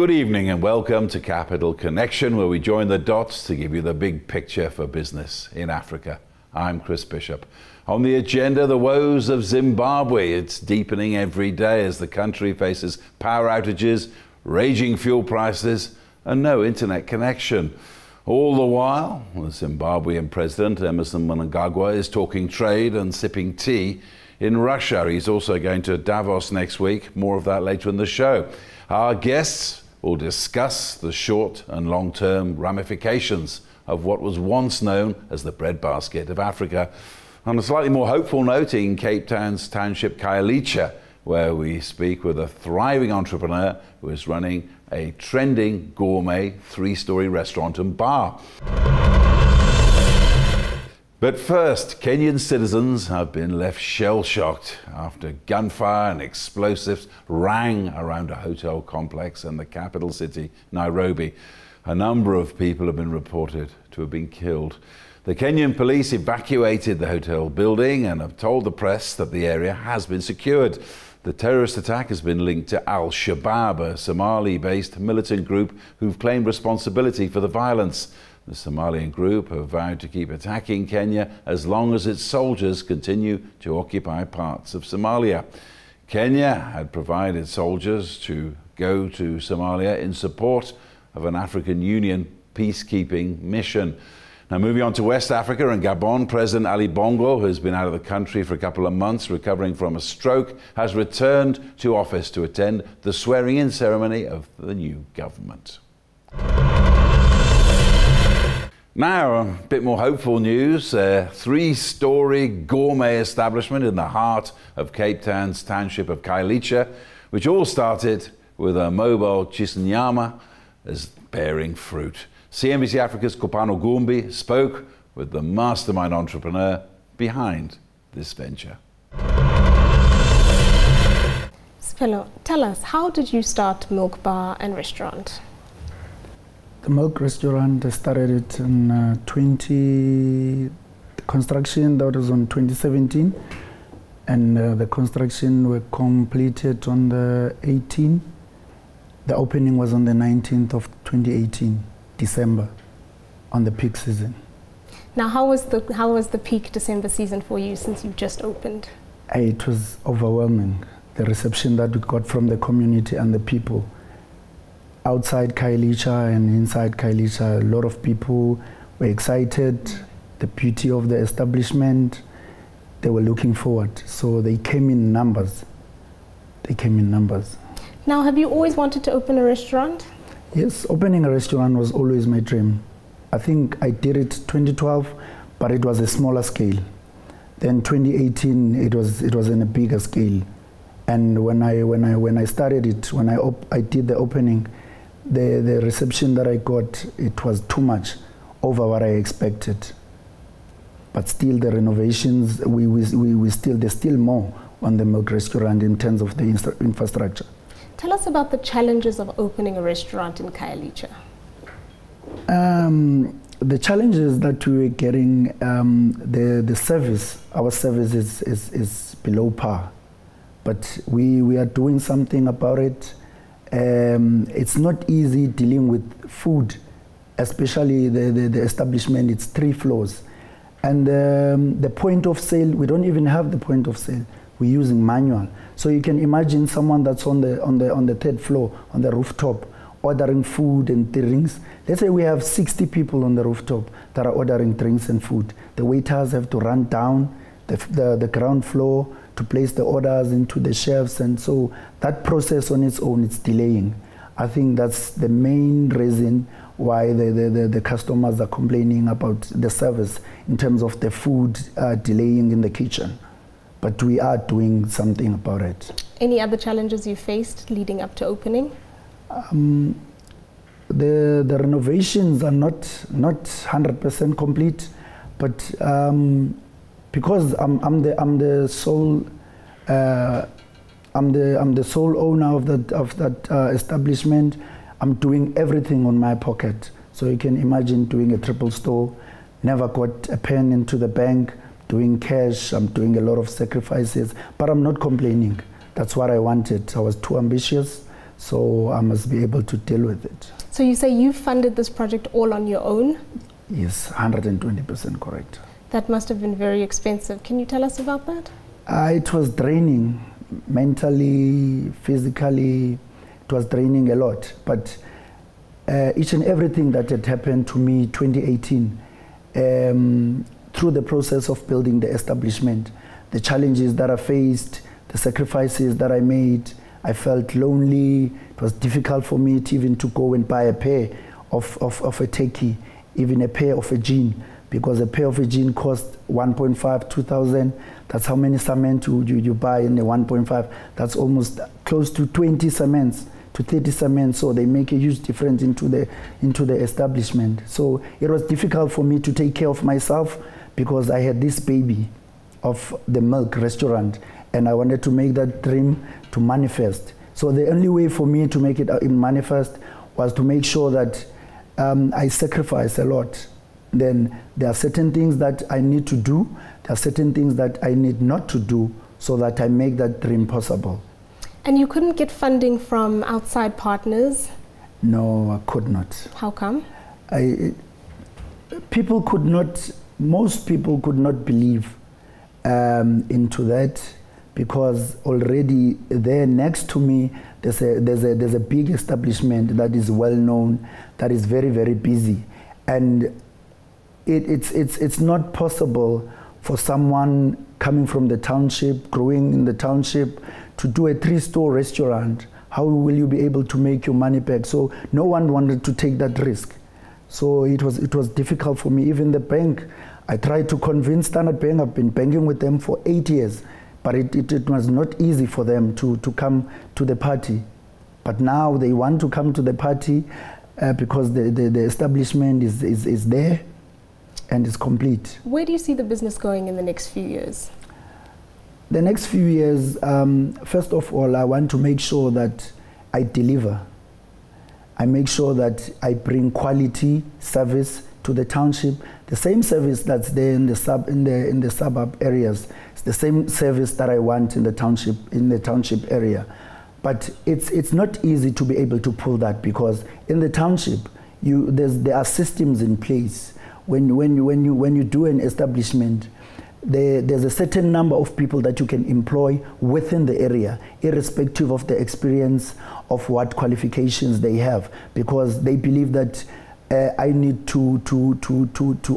Good evening and welcome to Capital Connection, where we join the dots to give you the big picture for business in Africa. I'm Chris Bishop. On the agenda, the woes of Zimbabwe. It's deepening every day as the country faces power outages, raging fuel prices and no internet connection. All the while, the Zimbabwean President Emmerson Mnangagwa is talking trade and sipping tea in Russia. He's also going to Davos next week. More of that later in the show. Our guests will discuss the short and long-term ramifications of what was once known as the breadbasket of Africa. On a slightly more hopeful note, in Cape Town's township Khayelitsha, where we speak with a thriving entrepreneur who is running a trending gourmet three-story restaurant and bar. But first, Kenyan citizens have been left shell-shocked after gunfire and explosives rang around a hotel complex in the capital city, Nairobi. A number of people have been reported to have been killed. The Kenyan police evacuated the hotel building and have told the press that the area has been secured. The terrorist attack has been linked to Al-Shabaab, a Somali-based militant group who've claimed responsibility for the violence. The Somalian group have vowed to keep attacking Kenya as long as its soldiers continue to occupy parts of Somalia. Kenya had provided soldiers to go to Somalia in support of an African Union peacekeeping mission. Now, moving on to West Africa and Gabon, President Ali Bongo, who has been out of the country for a couple of months recovering from a stroke, has returned to office to attend the swearing-in ceremony of the new government. Now, a bit more hopeful news. A three-story gourmet establishment in the heart of Cape Town's township of Khayelitsha, which all started with a mobile Chesa Nyama, is bearing fruit. CNBC Africa's Kopano Gumbi spoke with the mastermind entrepreneur behind this venture. Siphelo, tell us, how did you start Milk Bar and Restaurant? The milk restaurant, I started it in construction, that was on 2017. And the construction were completed on the 18th. The opening was on the 19th of 2018, December, on the peak season. Now, how was the peak December season for you since you just opened? It was overwhelming. The reception that we got from the community and the people. Outside Khayelitsha and inside Khayelitsha, a lot of people were excited, the beauty of the establishment, they were looking forward. So they came in numbers. They came in numbers. Now, have you always wanted to open a restaurant? Yes, opening a restaurant was always my dream. I think I did it 2012, but it was a smaller scale. Then 2018, it was in a bigger scale. And when I started it, when I did the opening, the reception that I got, it was too much over what I expected. But still, the renovations, there's still more on the milk restaurant in terms of the infrastructure. Tell us about the challenges of opening a restaurant in Khayelitsha. The challenges that we were getting, the service, our service is below par. But we are doing something about it. It's not easy dealing with food, especially the establishment. It's 3 floors. And the point of sale, we don't even have the point of sale. We're using manual. So you can imagine someone that's on the 3rd floor, on the rooftop, ordering food and drinks. Let's say we have 60 people on the rooftop that are ordering drinks and food. The waiters have to run down the ground floor to place the orders into the shelves, and so that process on its own, it's delaying. I think that's the main reason why the customers are complaining about the service in terms of the food delaying in the kitchen. But we are doing something about it. Any other challenges you faced leading up to opening? The renovations are not 100% complete, but because I'm the sole owner of that establishment, I'm doing everything on my pocket. So you can imagine doing a triple store, never got a pen into the bank, doing cash, I'm doing a lot of sacrifices, but I'm not complaining. That's what I wanted. I was too ambitious, So I must be able to deal with it. So you say you funded this project all on your own? Yes, 120% correct. That must have been very expensive. Can you tell us about that? It was draining, mentally, physically. It was draining a lot. But each and everything that had happened to me 2018, through the process of building the establishment, the challenges that I faced, the sacrifices that I made, I felt lonely. It was difficult for me to even to go and buy a pair of a turkey, even a pair of a jean, because a pair of a jean cost 1.5, 2,000. That's how many cement you buy in the 1.5. That's almost close to 20 cements to 30 cements. So they make a huge difference into the establishment. So it was difficult for me to take care of myself because I had this baby of the milk restaurant, and I wanted to make that dream to manifest. So the only way for me to make it manifest was to make sure that I sacrifice a lot. Then there are certain things that I need to do, there are certain things that I need not to do, so that I make that dream possible. And you couldn't get funding from outside partners? No, I could not. How come? People could not, most people could not believe into that, because already there next to me there's a big establishment that is well known, that is very, very busy, and it's not possible for someone coming from the township, growing in the township, to do a 3-store restaurant. How will you be able to make your money back? So no one wanted to take that risk. So it was difficult for me. Even the bank, I tried to convince Standard Bank. I've been banking with them for 8 years, but it was not easy for them to come to the party. But now they want to come to the party because the establishment is there and is complete. Where do you see the business going in the next few years? The next few years, first of all, I want to make sure that I deliver. I make sure that I bring quality service to the township. The same service that's there in the suburb areas, it's the same service that I want in the township area. But it's not easy to be able to pull that, because in the township, there are systems in place. When you do an establishment, there's a certain number of people that you can employ within the area, irrespective of the experience of what qualifications they have, because they believe that I need to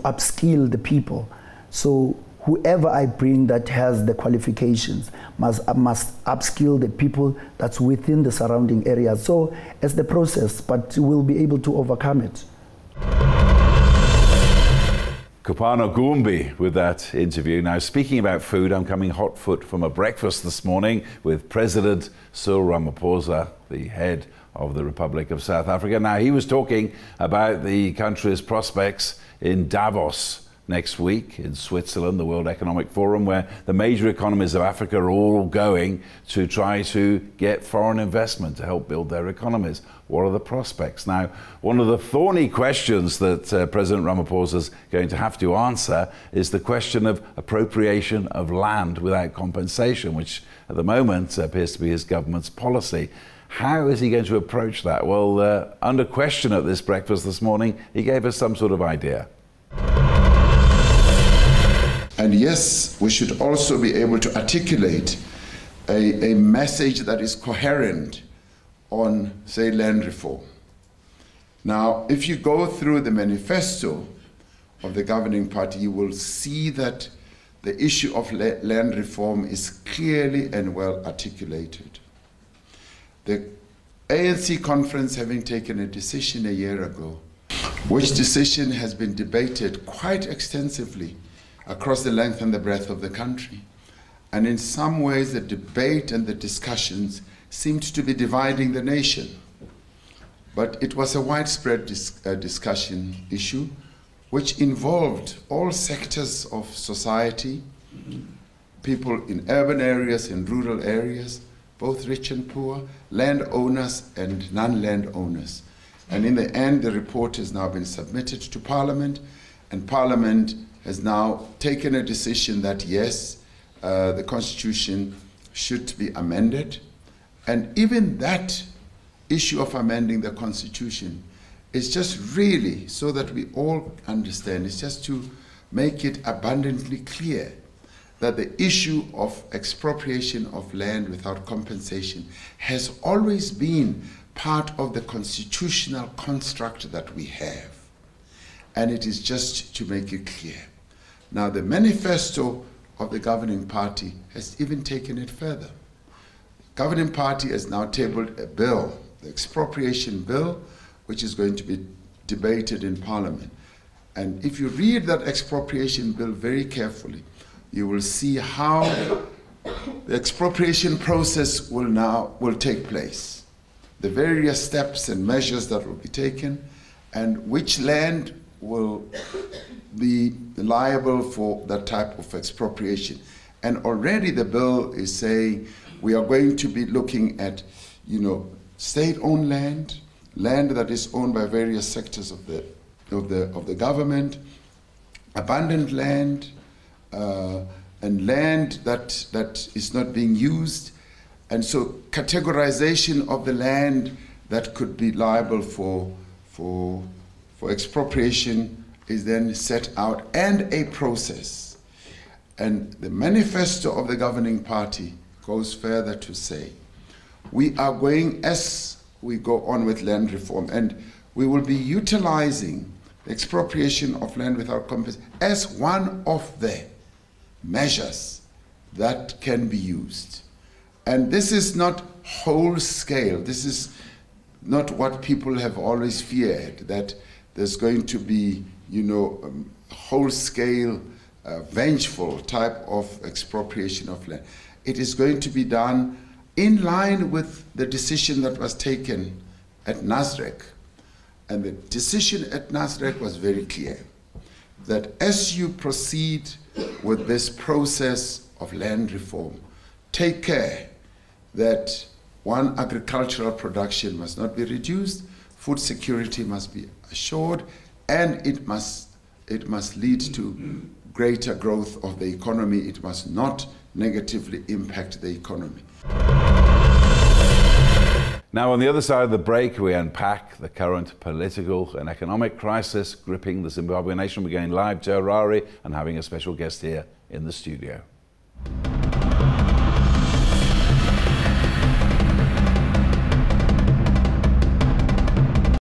upskill the people. So whoever I bring that has the qualifications must upskill the people that's within the surrounding areas. So it's the process, but we'll be able to overcome it. Kupano Gumbi with that interview. Now, speaking about food, I'm coming hot foot from a breakfast this morning with President Cyril Ramaphosa, the head of the Republic of South Africa. Now, he was talking about the country's prospects in Davos next week in Switzerland, the World Economic Forum, where the major economies of Africa are all going to try to get foreign investment to help build their economies. What are the prospects? Now, one of the thorny questions that President Ramaphosa is going to have to answer is the question of appropriation of land without compensation, which at the moment appears to be his government's policy. How is he going to approach that? Well, under question at this breakfast this morning, he gave us some sort of idea. And yes, we should also be able to articulate a message that is coherent on, say, land reform. Now, if you go through the manifesto of the governing party, you will see that the issue of land reform is clearly and well articulated. The ANC conference, having taken a decision a year ago, which decision has been debated quite extensively across the length and the breadth of the country. And in some ways, the debate and the discussions seemed to be dividing the nation. But it was a widespread discussion issue, which involved all sectors of society, people in urban areas, in rural areas, both rich and poor, landowners and non-landowners. And in the end, the report has now been submitted to Parliament, and Parliament has now taken a decision that yes, the Constitution should be amended. And even that issue of amending the Constitution is just really so that we all understand, it's just to make it abundantly clear that the issue of expropriation of land without compensation has always been part of the constitutional construct that we have. And it is just to make it clear. Now, the manifesto of the governing party has even taken it further. The governing party has now tabled a bill, the expropriation bill, which is going to be debated in Parliament. And if you read that expropriation bill very carefully, you will see how the expropriation process will take place, the various steps and measures that will be taken, and which land will be liable for that type of expropriation. And already the bill is saying we are going to be looking at, state-owned land, land that is owned by various sectors of the government, abandoned land, and land that is not being used. And so categorization of the land that could be liable for expropriation is then set out, and a process. And the manifesto of the governing party goes further to say, we are going, as we go on with land reform, and we will be utilizing the expropriation of land without compensation as one of the measures that can be used. And this is not whole scale. This is not what people have always feared, that there's going to be, whole scale, vengeful type of expropriation of land. It is going to be done in line with the decision that was taken at Nasrec. And the decision at Nasrec was very clear, that as you proceed with this process of land reform, take care that one, agricultural production must not be reduced, food security must be assured, and it must lead to greater growth of the economy. It must not negatively impact the economy. Now, on the other side of the break, we unpack the current political and economic crisis gripping the Zimbabwean nation. We're going live to Harare and having a special guest here in the studio.